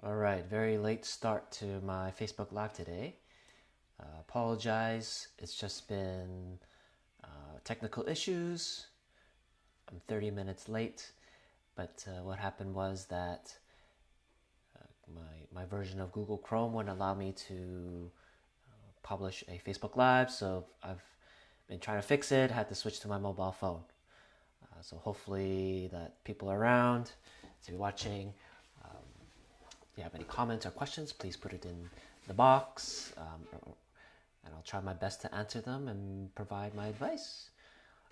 All right, very late start to my Facebook Live today. Apologize, it's just been technical issues. I'm 30 minutes late, but what happened was that my version of Google Chrome wouldn't allow me to publish a Facebook Live, so I've been trying to fix it, had to switch to my mobile phone. So hopefully that people are around to be watching. If you have any comments or questions, please put it in the box, and I'll try my best to answer them and provide my advice.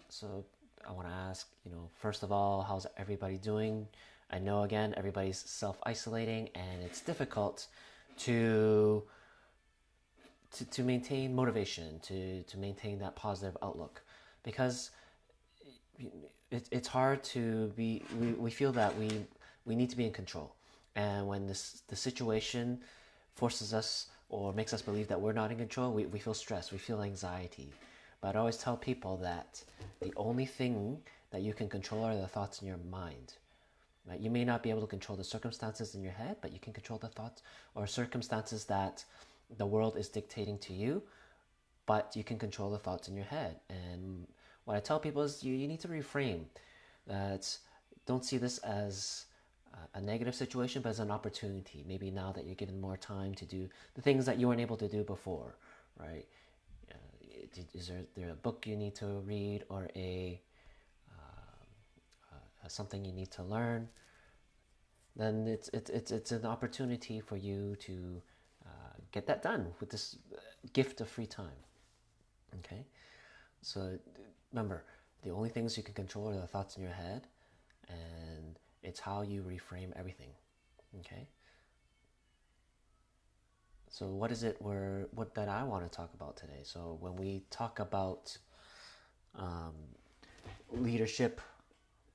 So I want to ask, first of all, how's everybody doing? I know again everybody's self-isolating, and it's difficult to to maintain motivation, to maintain that positive outlook, because it's hard to be. We feel that we need to be in control, and when the situation forces us or makes us believe that we're not in control, we feel stress, we feel anxiety. But I always tell people that the only thing that you can control are the thoughts in your mind. Right? You may not be able to control the circumstances in your head, but you can control the thoughts or circumstances that the world is dictating to you, but you can control the thoughts in your head. And what I tell people is you need to reframe that. Don't see this as a negative situation, but as an opportunity. Maybe now that you're given more time to do the things that you weren't able to do before, right? Is there a book you need to read, or something you need to learn? Then it's an opportunity for you to get that done with this gift of free time. Okay, so remember, the only things you can control are the thoughts in your head, and it's how you reframe everything. Okay, so what is it what that I want to talk about today? So when we talk about um, leadership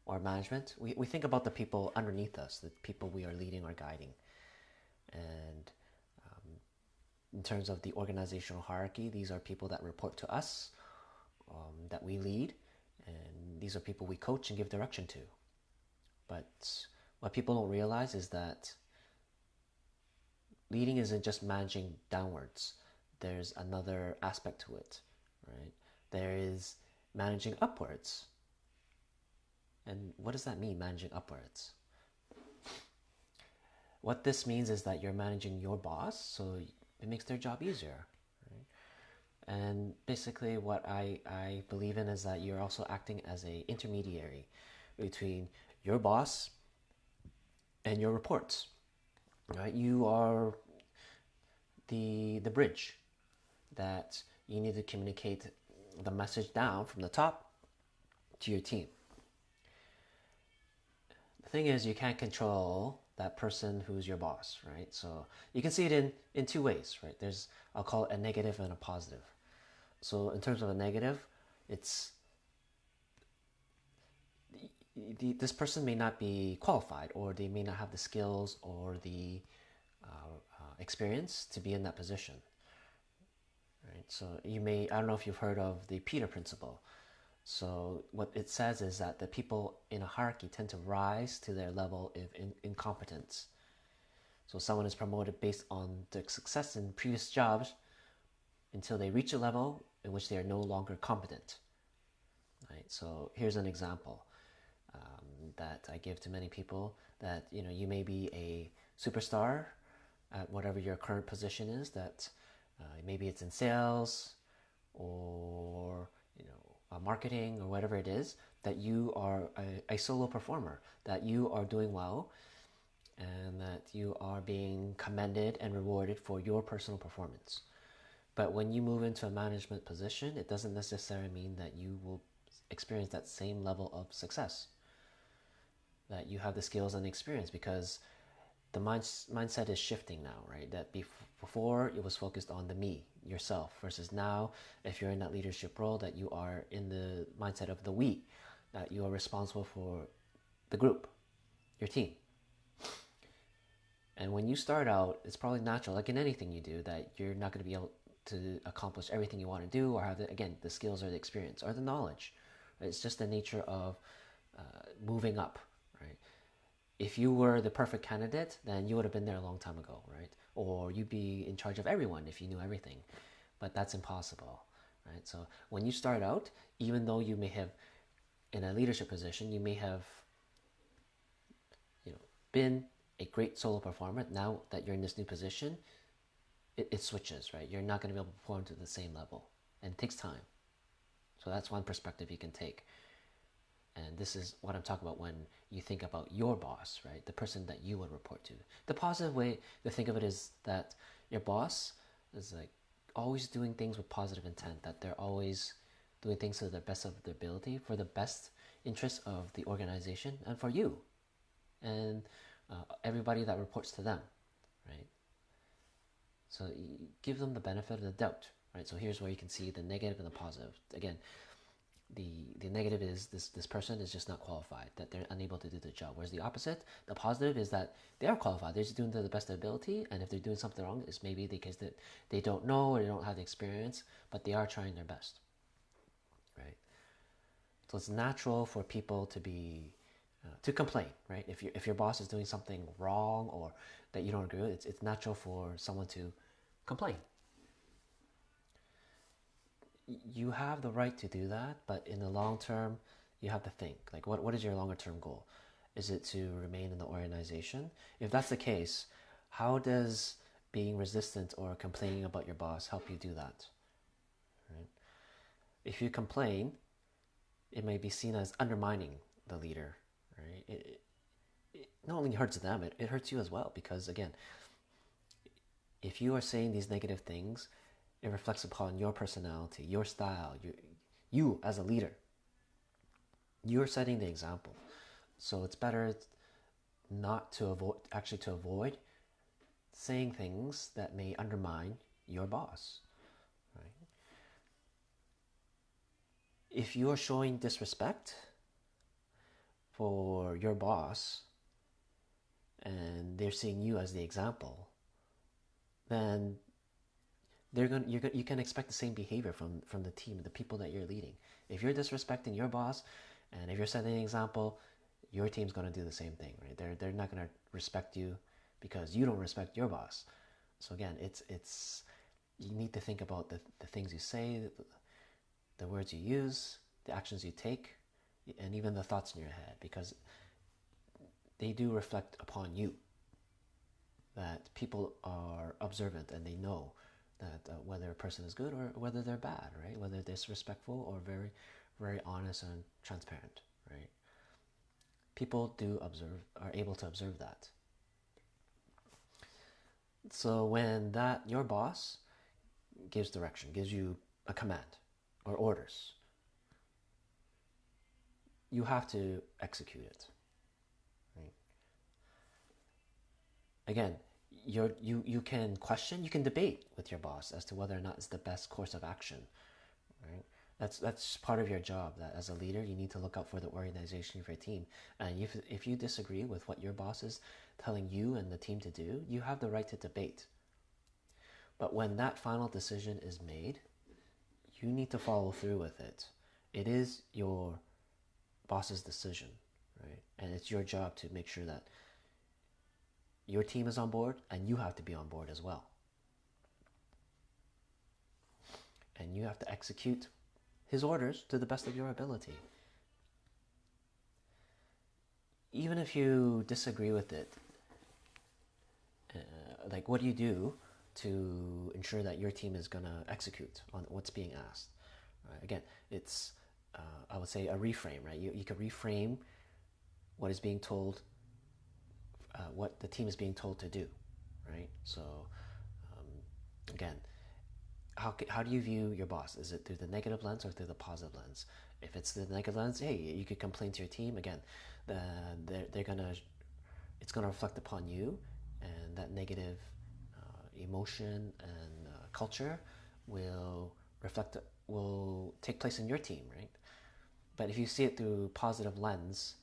or management, we think about the people underneath us, the people we are leading or guiding. And in terms of the organizational hierarchy, these are people that report to us, that we lead, and these are people we coach and give direction to. But what people don't realize is that leading isn't just managing downwards. There's another aspect to it, right? There is managing upwards. And what does that mean, managing upwards? What this means is that you're managing your boss, so it makes their job easier. Right? And basically, what I believe in is that you're also acting as an intermediary between your boss and your reports. Right? You are the bridge that you need to communicate the message down from the top to your team. The thing is, you can't control that person who's your boss, right? So you can see it in two ways, right? There's, I'll call it a negative and a positive. So in terms of a negative, it's this person may not be qualified, or they may not have the skills or the experience to be in that position, right? So you may, I don't know if you've heard of the Peter principle. So what it says is that the people in a hierarchy tend to rise to their level of incompetence. So someone is promoted based on their success in previous jobs until they reach a level in which they are no longer competent. Right? So here's an example that I give to many people, that you may be a superstar at whatever your current position is. That maybe it's in sales, or marketing, or whatever it is. That you are a solo performer, that you are doing well, and that you are being commended and rewarded for your personal performance. But when you move into a management position, it doesn't necessarily mean that you will experience that same level of success, that you have the skills and the experience, because the mindset is shifting now, right? That before it was focused on the me, yourself, versus now, if you're in that leadership role, that you are in the mindset of the we, that you are responsible for the group, your team. And when you start out, it's probably natural, like in anything you do, that you're not going to be able to accomplish everything you want to do, or have the skills or the experience or the knowledge. Right? It's just the nature of moving up, right? if you were the perfect candidate, then you would have been there a long time ago, right? Or you'd be in charge of everyone if you knew everything. But that's impossible, right? So when you start out, even though you may have, in a leadership position, you may have, been a great solo performer. Now that you're in this new position, it switches, right? You're not going to be able to perform to the same level, and it takes time. So that's one perspective you can take. And this is what I'm talking about when you think about your boss, right? The person that you would report to. The positive way to think of it is that your boss is like always doing things with positive intent, that they're always doing things to the best of their ability for the best interest of the organization and for you and everybody that reports to them, right? So you give them the benefit of the doubt, right? So here's where you can see the negative and the positive. Again, the negative is this person is just not qualified, that they're unable to do the job. Whereas the opposite, the positive, is that they are qualified. They're just doing to the best of their ability, and if they're doing something wrong, it's maybe because they don't know or they don't have the experience, but they are trying their best, right? So it's natural for people to be to complain, right? If your boss is doing something wrong or that you don't agree with, it's natural for someone to complain. You have the right to do that, but in the long term, you have to think, like, what is your longer term goal? Is it to remain in the organization? If that's the case, how does being resistant or complaining about your boss help you do that? Right? If you complain, it may be seen as undermining the leader, right? It not only hurts them, it hurts you as well, because again, if you are saying these negative things, it reflects upon your personality, your style, you as a leader. You're setting the example. So it's better not to avoid saying things that may undermine your boss, right? If you're showing disrespect for your boss and they're seeing you as the example, then you can expect the same behavior from the team, the people that you're leading. If you're disrespecting your boss, and if you're setting an example, your team's going to do the same thing, right? They're not going to respect you because you don't respect your boss. So again, it's you need to think about the things you say, the words you use, the actions you take, and even the thoughts in your head, because they do reflect upon you. That people are observant and they know that whether a person is good or whether they're bad, right? Whether they're disrespectful or very, very honest and transparent, right? People are able to observe that. So when your boss gives direction, gives you a command or orders, you have to execute it, right? Again, you can question, you can debate with your boss as to whether or not it's the best course of action, right? That's part of your job. That as a leader, you need to look out for the organization of your team. And if you disagree with what your boss is telling you and the team to do, you have the right to debate. But when that final decision is made, you need to follow through with it. It is your boss's decision, right? And it's your job to make sure that your team is on board, and you have to be on board as well. And you have to execute his orders to the best of your ability. Even if you disagree with it, like, what do you do to ensure that your team is going to execute on what's being asked? Right? Again, it's, I would say, a reframe, right? You could reframe what is being told, what the team is being told to do, right? So, again, how do you view your boss? Is it through the negative lens or through the positive lens? If it's the negative lens, hey, you could complain to your team. Again, it's gonna reflect upon you, and that negative emotion and culture will take place in your team, right? But if you see it through positive lens,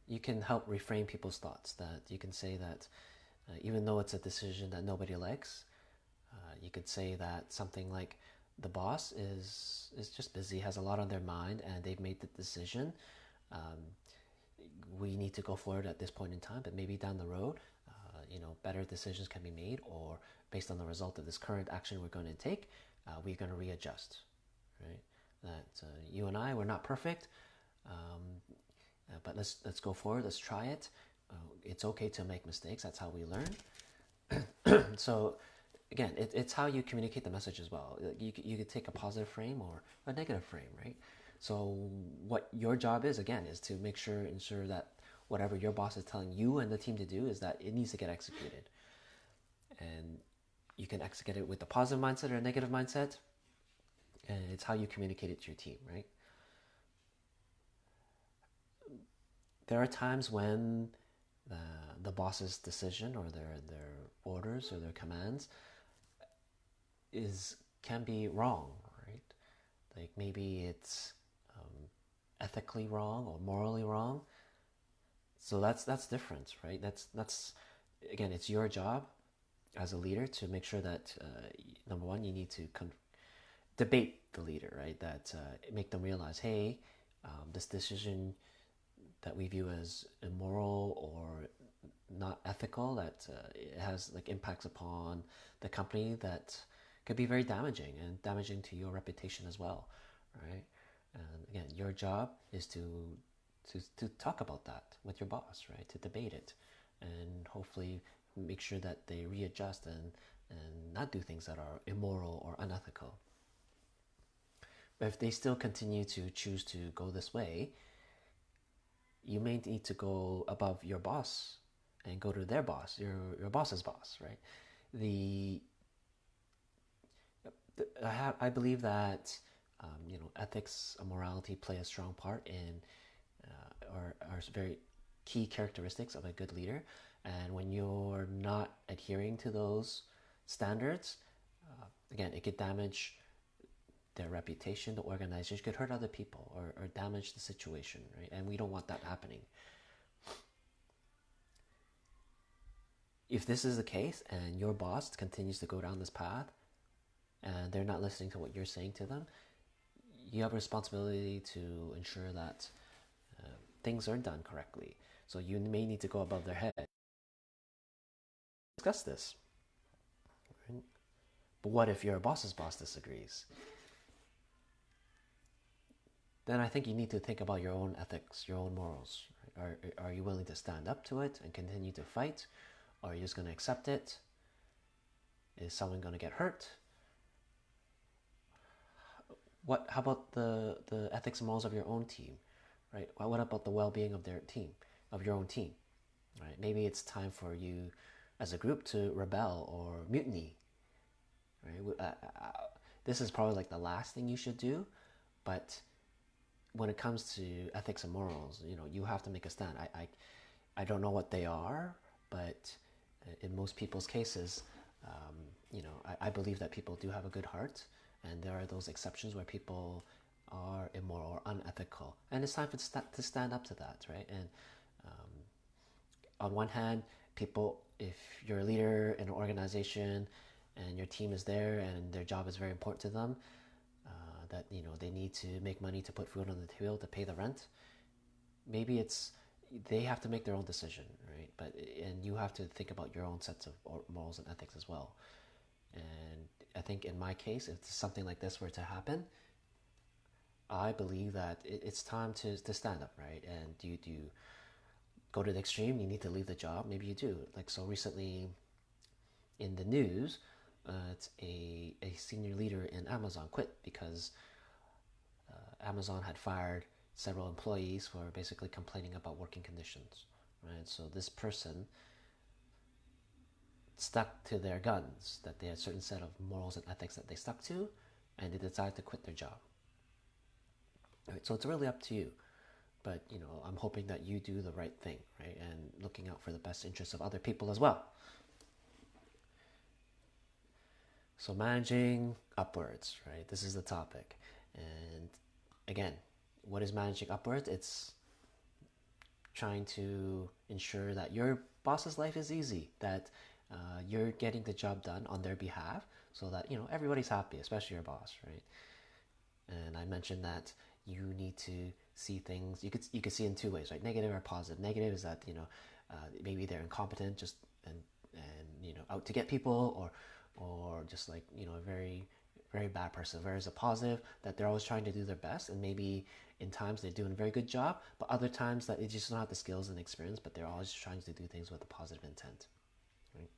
you can help reframe people's thoughts. That you can say that even though it's a decision that nobody likes, you could say that something like the boss is just busy, has a lot on their mind, and they've made the decision. we need to go forward at this point in time, but maybe down the road, better decisions can be made, or based on the result of this current action we're going to take, we're going to readjust, right? That you and I, we're not perfect, but let's go forward. Let's try it. It's okay to make mistakes. That's how we learn. So again, it's how you communicate the message as well. You could take a positive frame or a negative frame, right? So what your job is, again, is to ensure that whatever your boss is telling you and the team to do is that it needs to get executed. And you can execute it with a positive mindset or a negative mindset, and it's how you communicate it to your team, right? There are times when the boss's decision or their orders or their commands can be wrong, right? Like maybe it's ethically wrong or morally wrong. So that's different, right? That's again, it's your job as a leader to make sure that number one, you need to debate the leader, right? That make them realize, hey, this decision that we view as immoral or not ethical, that it has like impacts upon the company that could be very damaging and damaging to your reputation as well, right? And again, your job is to talk about that with your boss, right? To debate it, and hopefully make sure that they readjust and not do things that are immoral or unethical. But if they still continue to choose to go this way, you may need to go above your boss and go to their boss, your boss's boss, right? I believe that ethics and morality play a strong part in are very key characteristics of a good leader. And when you're not adhering to those standards, again, it could damage their reputation, the organization, could hurt other people or damage the situation, right? And we don't want that happening. If this is the case and your boss continues to go down this path and they're not listening to what you're saying to them, you have a responsibility to ensure that things are done correctly. So you may need to go above their head. Discuss this. Right? But what if your boss's boss disagrees? Then I think you need to think about your own ethics, your own morals. Right? Are you willing to stand up to it and continue to fight? Or are you just going to accept it? Is someone going to get hurt? How about the ethics and morals of your own team, right? What about the well-being of your own team, right? Maybe it's time for you as a group to rebel or mutiny, right? This is probably like the last thing you should do, but when it comes to ethics and morals, you have to make a stand. I don't know what they are, but in most people's cases, I believe that people do have a good heart, and there are those exceptions where people are immoral or unethical, and it's time to stand up to that, right? And on one hand, if you're a leader in an organization and your team is there and their job is very important to them, that they need to make money to put food on the table to pay the rent, maybe they have to make their own decision, right? And you have to think about your own sets of morals and ethics as well. And I think in my case, if something like this were to happen, I believe that it's time to stand up, right? And do you go to the extreme? You need to leave the job. Maybe you do. Like so recently, in the news, it's a senior leader in Amazon quit because Amazon had fired several employees for basically complaining about working conditions, right? So this person stuck to their guns, that they had a certain set of morals and ethics that they stuck to, and they decided to quit their job. Right? So it's really up to you. But I'm hoping that you do the right thing, right? And looking out for the best interests of other people as well. So managing upwards, right? This is the topic. And again, what is managing upwards? It's trying to ensure that your boss's life is easy, that you're getting the job done on their behalf so that everybody's happy, especially your boss, right? And I mentioned that you need to see things. You could see in two ways, right? Negative or positive. Negative is that maybe they're incompetent, just and out to get people, or just like a very very bad person. Whereas a positive, that they're always trying to do their best, and maybe in times they're doing a very good job, but other times that they just don't have the skills and experience, but they're always trying to do things with a positive intent. Right?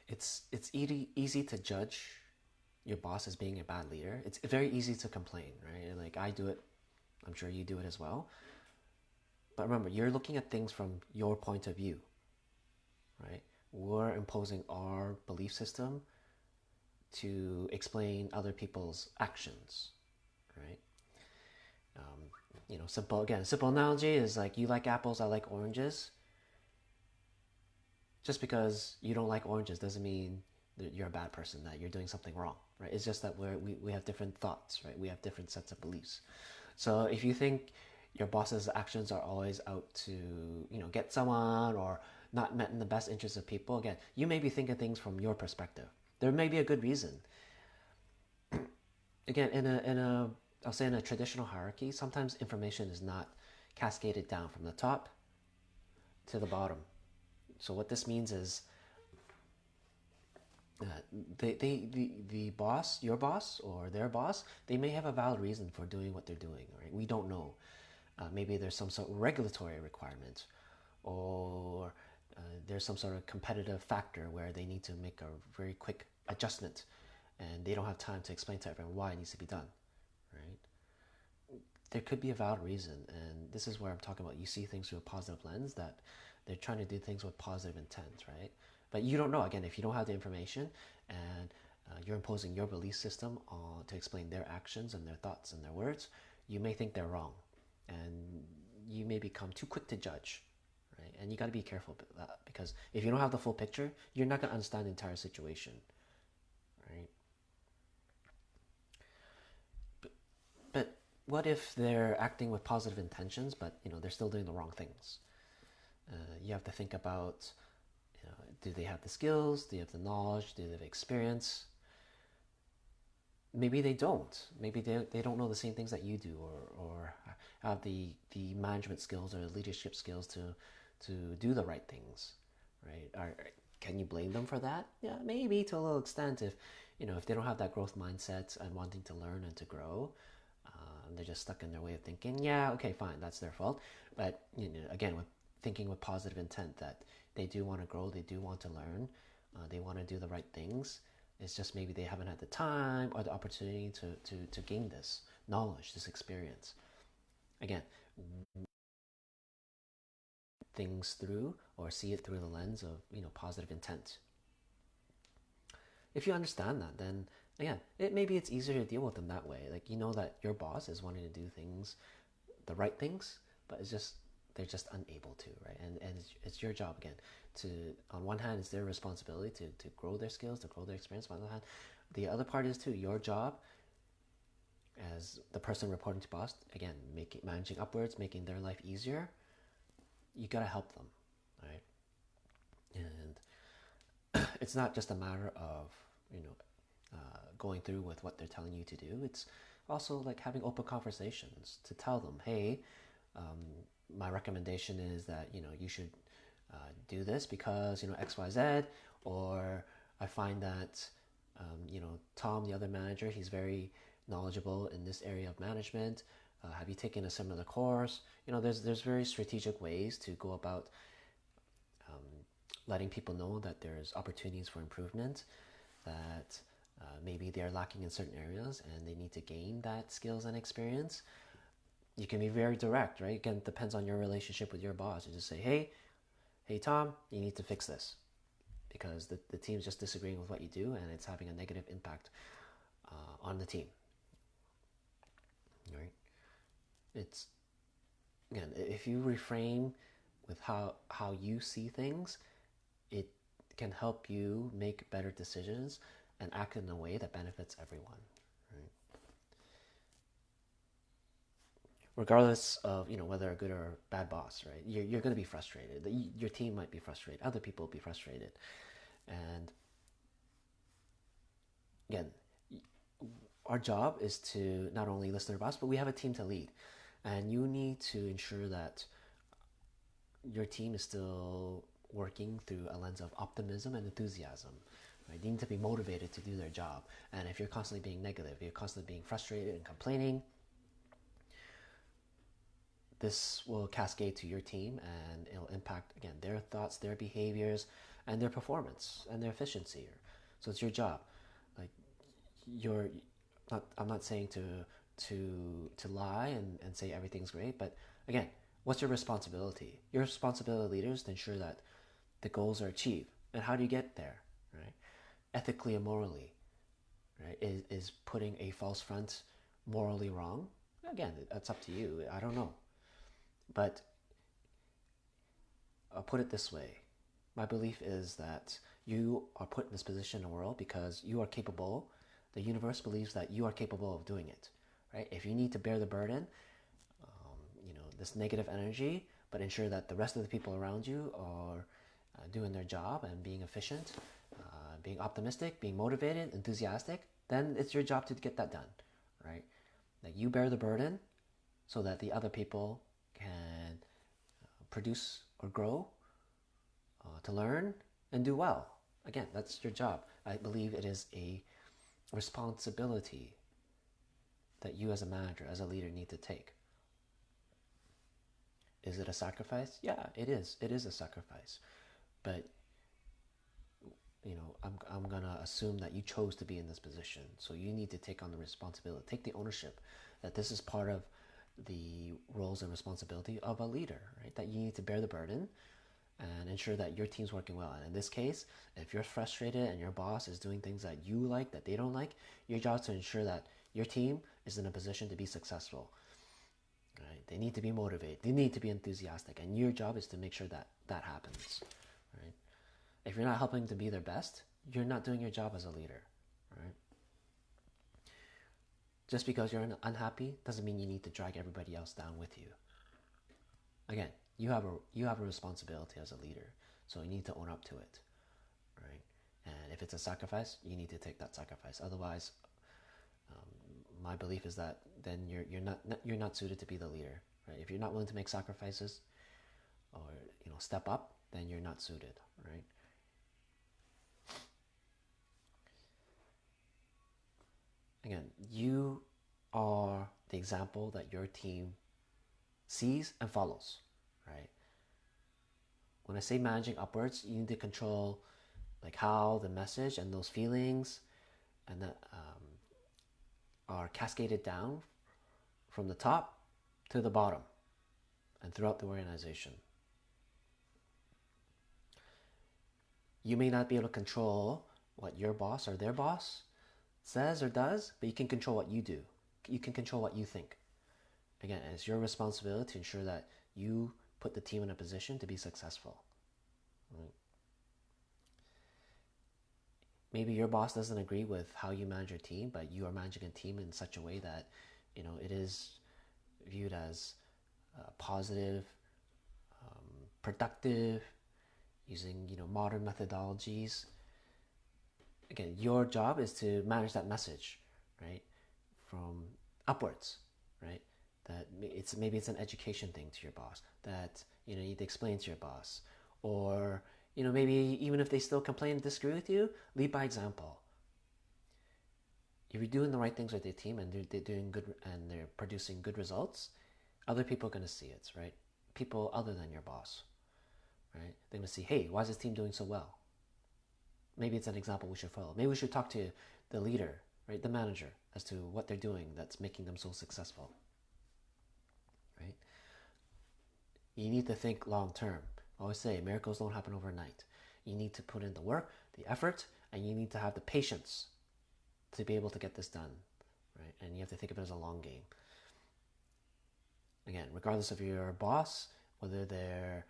It's easy to judge your boss as being a bad leader. It's very easy to complain, right? And like I do it, I'm sure you do it as well. But remember, you're looking at things from your point of view, right? We're imposing our belief system to explain other people's actions, right? Simple analogy is like you like apples, I like oranges. Just because you don't like oranges doesn't mean that you're a bad person, that you're doing something wrong, right? It's just that we have different thoughts, right? We have different sets of beliefs. So if you think your boss's actions are always out to, get someone or not met in the best interest of people, again, you may be thinking things from your perspective. There may be a good reason. Again, I'll say in a traditional hierarchy, sometimes information is not cascaded down from the top to the bottom. So what this means is the boss, your boss or their boss, they may have a valid reason for doing what they're doing, right? We don't know. Maybe there's some sort of regulatory requirement, or there's some sort of competitive factor where they need to make a very quick adjustment, and they don't have time to explain to everyone why it needs to be done, right? There could be a valid reason, and this is where I'm talking about you see things through a positive lens, that they're trying to do things with positive intent, right? But you don't know, again, if you don't have the information, and you're imposing your belief system to explain their actions and their thoughts and their words, you may think they're wrong, and you may become too quick to judge, right? And you got to be careful about that, because if you don't have the full picture, you're not going to understand the entire situation, right? But what if they're acting with positive intentions, but they're still doing the wrong things? You have to think about, do they have the skills? Do they have the knowledge? Do they have experience? Maybe they don't. Maybe they don't know the same things that you do, or have the management skills or leadership skills to do the right things, right? Can you blame them for that? Yeah, maybe to a little extent. If they don't have that growth mindset and wanting to learn and to grow, they're just stuck in their way of thinking. Yeah, okay, fine, that's their fault. But again, with thinking with positive intent, that they do want to grow, they do want to learn, they want to do the right things. It's just maybe they haven't had the time or the opportunity to gain this knowledge, this experience. Again, things through, or see it through the lens of positive intent. If you understand that, then again, maybe it's easier to deal with them that way. Like that your boss is wanting to do things, the right things, but they're just unable to, right? And it's your job, again, to, on one hand, it's their responsibility to grow their skills, to grow their experience. On the other hand, the other part is too your job as the person reporting to boss, again, managing upwards, making their life easier. You gotta help them, right? And it's not just a matter of going through with what they're telling you to do. It's also like having open conversations to tell them, hey, my recommendation is that you should do this because X, Y, Z, or I find that Tom, the other manager, he's very knowledgeable in this area of management. Have you taken a similar course? There's very strategic ways to go about letting people know that there's opportunities for improvement, that maybe they're lacking in certain areas and they need to gain that skills and experience. You can be very direct, right? Again, it depends on your relationship with your boss. You just say, hey Tom, you need to fix this because the team's just disagreeing with what you do, and it's having a negative impact on the team, right? It's, again, if you reframe with how you see things, it can help you make better decisions and act in a way that benefits everyone, right? Regardless of whether a good or bad boss, right? You're going to be frustrated. Your team might be frustrated. Other people will be frustrated. And again, our job is to not only listen to our boss, but we have a team to lead. And you need to ensure that your team is still working through a lens of optimism and enthusiasm. Right? They need to be motivated to do their job. And if you're constantly being negative, you're constantly being frustrated and complaining, this will cascade to your team and it'll impact, again, their thoughts, their behaviors, and their performance and their efficiency. So it's your job. Like, you're not, I'm not saying to lie and say everything's great, but again, what's your responsibility? Your responsibility, leaders, to ensure that the goals are achieved. And how do you get there? Right? Ethically and morally. Right? Is putting a false front morally wrong? Again, that's up to you. I don't know. But I'll put it this way. My belief is that you are put in this position in the world because you are capable. The universe believes that you are capable of doing it. Right? If you need to bear the burden, this negative energy, but ensure that the rest of the people around you are doing their job and being efficient, being optimistic, being motivated, enthusiastic, then it's your job to get that done, right? That you bear the burden so that the other people can produce or grow, to learn and do well. Again, that's your job. I believe it is a responsibility that you as a manager, as a leader, need to take. Is it a sacrifice? Yeah, it is. It is a sacrifice. But I'm gonna assume that you chose to be in this position, so you need to take on the responsibility, take the ownership that this is part of the roles and responsibility of a leader, right? That you need to bear the burden and ensure that your team's working well. And in this case, if you're frustrated and your boss is doing things that you like that they don't like, your job is to ensure that your team is in a position to be successful. Right? They need to be motivated. They need to be enthusiastic, and your job is to make sure that that happens. Right? If you're not helping to be their best, you're not doing your job as a leader. Right? Just because you're unhappy doesn't mean you need to drag everybody else down with you. Again, you have a responsibility as a leader, so you need to own up to it. Right? And if it's a sacrifice, you need to take that sacrifice. Otherwise, my belief is that then you're not suited to be the leader. Right? If you're not willing to make sacrifices or step up, then you're not suited. Right? Again, you are the example that your team sees and follows. Right? When I say managing upwards, you need to control like how the message and those feelings and that are cascaded down from the top to the bottom and throughout the organization. You may not be able to control what your boss or their boss says or does, but you can control what you do. You can control what you think. Again, it's your responsibility to ensure that you put the team in a position to be successful. Right? Maybe your boss doesn't agree with how you manage your team, but you are managing a team in such a way that it is viewed as positive, productive, using modern methodologies. Again, your job is to manage that message, right, from upwards, right? That maybe it's an education thing to your boss that you need to explain to your boss, or maybe even if they still complain and disagree with you, lead by example. If you're doing the right things with your team and they're doing good and they're producing good results, other people are going to see it, right? People other than your boss, right? They're going to see, hey, why is this team doing so well? Maybe it's an example we should follow. Maybe we should talk to the leader, right, the manager, as to what they're doing that's making them so successful, right? You need to think long term. I always say miracles don't happen overnight. You need to put in the work, the effort, and you need to have the patience to be able to get this done, right? And you have to think of it as a long game. Again, regardless of your boss, whether they're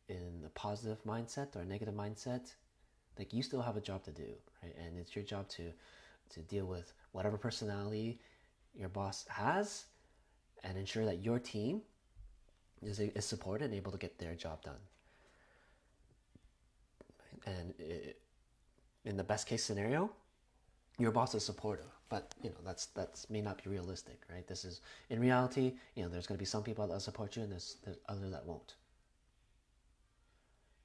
in a positive mindset or a negative mindset, like you still have a job to do, right? And it's your job to deal with whatever personality your boss has and ensure that your team is supported and able to get their job done. And in the best case scenario, your boss is supportive, but that's may not be realistic, right? This is in reality. There's going to be some people that support you, and there's others that won't.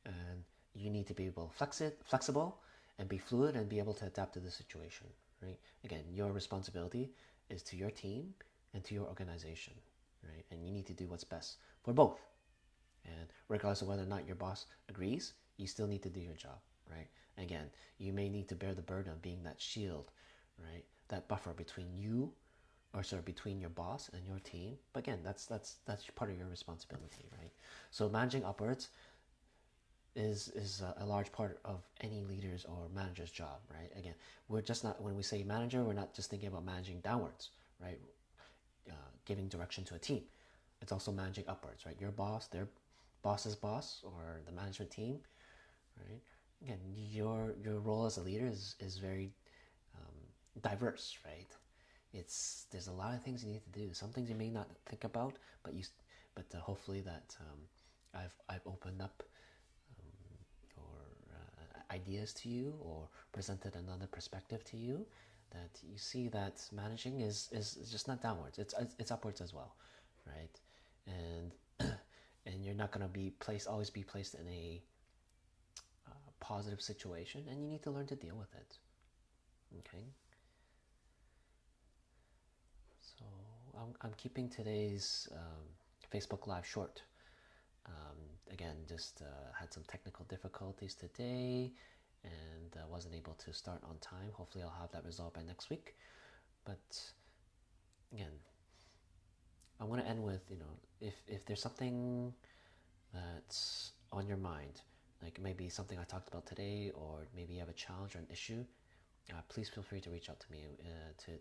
And you need to be flexible, and be fluid, and be able to adapt to the situation, right? Again, your responsibility is to your team and to your organization, right? And you need to do what's best for both. And regardless of whether or not your boss agrees, you still need to do your job, right? Again, you may need to bear the burden of being that shield, right? That buffer between you, or sorry, between your boss and your team. But again, that's part of your responsibility, right? So managing upwards is a large part of any leader's or manager's job, right? Again, we're just not, when we say manager, we're not just thinking about managing downwards, right? Giving direction to a team. It's also managing upwards, right? Your boss, their boss's boss, or the management team, right? Again, your role as a leader is very diverse, right? There's a lot of things you need to do. Some things you may not think about, but hopefully that I've opened up or ideas to you, or presented another perspective to you, that you see that managing is just not downwards. It's upwards as well, right? And and you're not going to always be placed in a positive situation, and you need to learn to deal with it. Okay. So I'm keeping today's Facebook Live short. Again, just had some technical difficulties today, and wasn't able to start on time. Hopefully I'll have that resolved by next week. But again, I want to end with, if there's something that's on your mind, like maybe something I talked about today, or maybe you have a challenge or an issue, please feel free to reach out to me,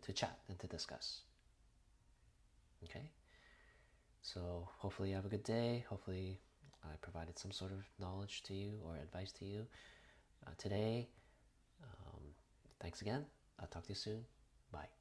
to chat and to discuss. Okay? So hopefully you have a good day. Hopefully I provided some sort of knowledge to you or advice to you today. Thanks again. I'll talk to you soon. Bye.